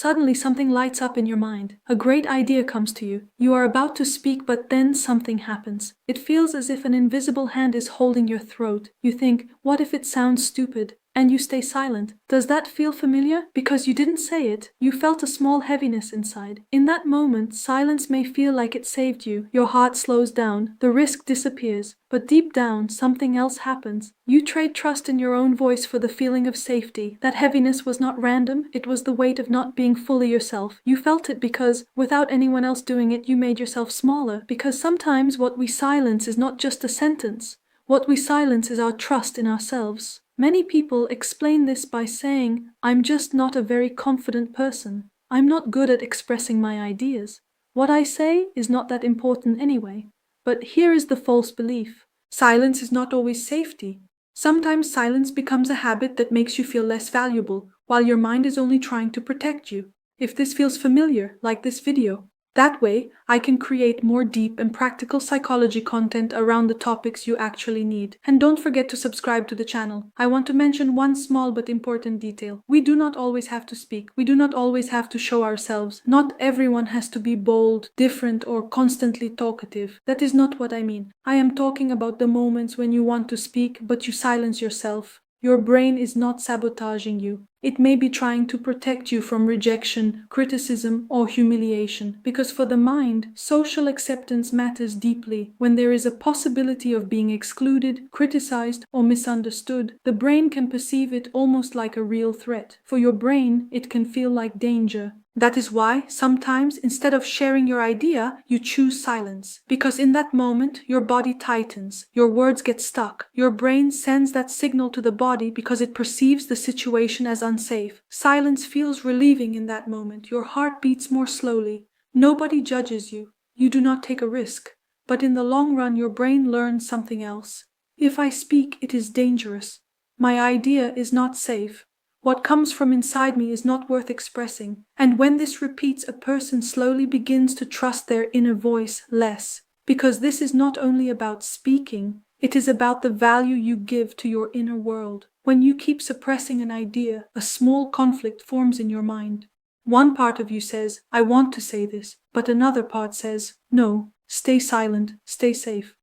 Suddenly something lights up in your mind. A great idea comes to you. You are about to speak, but then something happens. It feels as if an invisible hand is holding your throat. You think, what if it sounds stupid? And you stay silent. Does that feel familiar? Because you didn't say it, you felt a small heaviness inside. In that moment, silence may feel like it saved you. Your heart slows down, the risk disappears. But deep down, something else happens. You trade trust in your own voice for the feeling of safety. That heaviness was not random, it was the weight of not being fully yourself. You felt it because, without anyone else doing it, you made yourself smaller. Because sometimes what we silence is not just a sentence. What we silence is our trust in ourselves. Many people explain this by saying, I'm just not a very confident person. I'm not good at expressing my ideas. What I say is not that important anyway. But here is the false belief. Silence is not always safety. Sometimes silence becomes a habit that makes you feel less valuable, while your mind is only trying to protect you. If this feels familiar, like this video, that way, I can create more deep and practical psychology content around the topics you actually need. And don't forget to subscribe to the channel. I want to mention one small but important detail. We do not always have to speak. We do not always have to show ourselves. Not everyone has to be bold, different, or constantly talkative. That is not what I mean. I am talking about the moments when you want to speak, but you silence yourself. Your brain is not sabotaging you. It may be trying to protect you from rejection, criticism, or humiliation. Because for the mind, social acceptance matters deeply. When there is a possibility of being excluded, criticized, or misunderstood, the brain can perceive it almost like a real threat. For your brain, it can feel like danger. That is why, sometimes, instead of sharing your idea, you choose silence. Because in that moment, your body tightens, your words get stuck. Your brain sends that signal to the body because it perceives the situation as unsafe. Silence feels relieving in that moment. Your heart beats more slowly. Nobody judges you. You do not take a risk. But in the long run, your brain learns something else. If I speak, it is dangerous. My idea is not safe. What comes from inside me is not worth expressing. And when this repeats, a person slowly begins to trust their inner voice less. Because this is not only about speaking, it is about the value you give to your inner world. When you keep suppressing an idea, a small conflict forms in your mind. One part of you says, I want to say this, but another part says, no, stay silent, stay safe.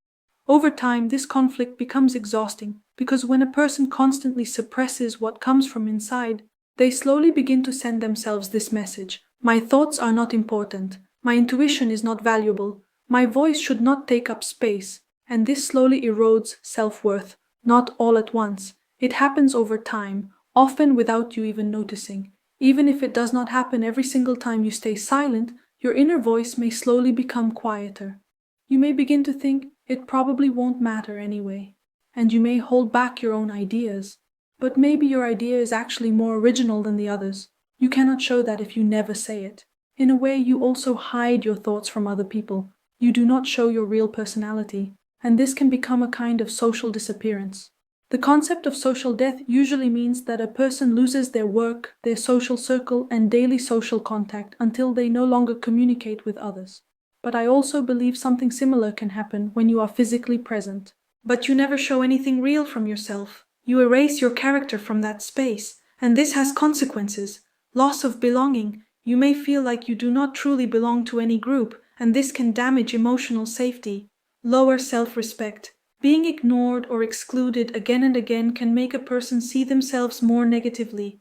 Over time, this conflict becomes exhausting, because when a person constantly suppresses what comes from inside, they slowly begin to send themselves this message. My thoughts are not important. My intuition is not valuable. My voice should not take up space. And this slowly erodes self-worth, not all at once. It happens over time, often without you even noticing. Even if it does not happen every single time you stay silent, your inner voice may slowly become quieter. You may begin to think, it probably won't matter anyway, and you may hold back your own ideas. But maybe your idea is actually more original than the others. You cannot show that if you never say it. In a way, you also hide your thoughts from other people. You do not show your real personality, and this can become a kind of social disappearance. The concept of social death usually means that a person loses their work, their social circle, and daily social contact until they no longer communicate with others. But I also believe something similar can happen when you are physically present. But you never show anything real from yourself. You erase your character from that space, and this has consequences. Loss of belonging. You may feel like you do not truly belong to any group, and this can damage emotional safety. Lower self-respect. Being ignored or excluded again and again can make a person see themselves more negatively.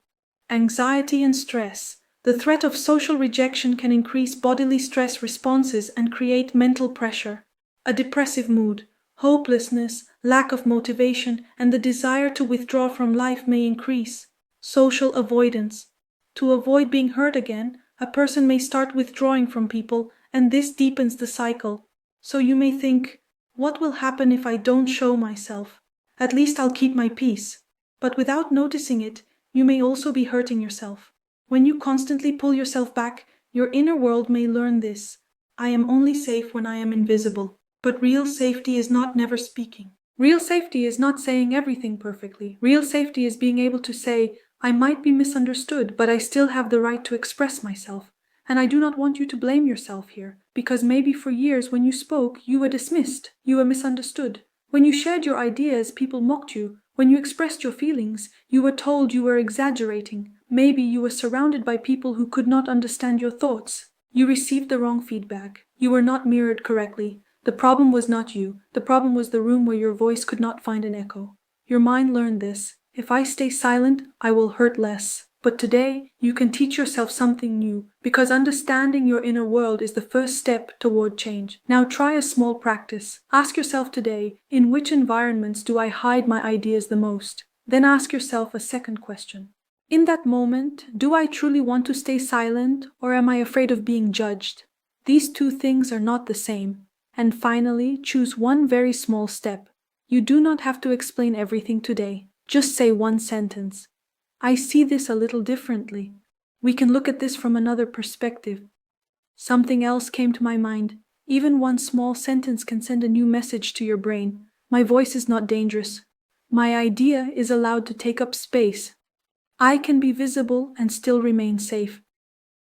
Anxiety and stress. The threat of social rejection can increase bodily stress responses and create mental pressure. A depressive mood, hopelessness, lack of motivation, and the desire to withdraw from life may increase. Social avoidance. To avoid being hurt again, a person may start withdrawing from people, and this deepens the cycle. So you may think, what will happen if I don't show myself? At least I'll keep my peace. But without noticing it, you may also be hurting yourself. When you constantly pull yourself back, your inner world may learn this. I am only safe when I am invisible. But real safety is not never speaking. Real safety is not saying everything perfectly. Real safety is being able to say, I might be misunderstood, but I still have the right to express myself. And I do not want you to blame yourself here, because maybe for years when you spoke, you were dismissed, you were misunderstood. When you shared your ideas, people mocked you. When you expressed your feelings, you were told you were exaggerating. Maybe you were surrounded by people who could not understand your thoughts. You received the wrong feedback. You were not mirrored correctly. The problem was not you. The problem was the room where your voice could not find an echo. Your mind learned this. If I stay silent, I will hurt less. But today, you can teach yourself something new, because understanding your inner world is the first step toward change. Now try a small practice. Ask yourself today, in which environments do I hide my ideas the most? Then ask yourself a second question. In that moment, do I truly want to stay silent, or am I afraid of being judged? These two things are not the same. And finally, choose one very small step. You do not have to explain everything today. Just say one sentence. I see this a little differently. We can look at this from another perspective. Something else came to my mind. Even one small sentence can send a new message to your brain. My voice is not dangerous. My idea is allowed to take up space. I can be visible and still remain safe.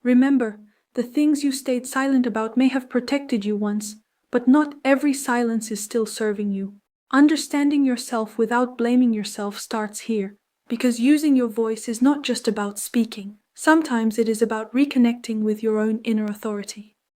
Remember, the things you stayed silent about may have protected you once, but not every silence is still serving you. Understanding yourself without blaming yourself starts here, because using your voice is not just about speaking. Sometimes it is about reconnecting with your own inner authority.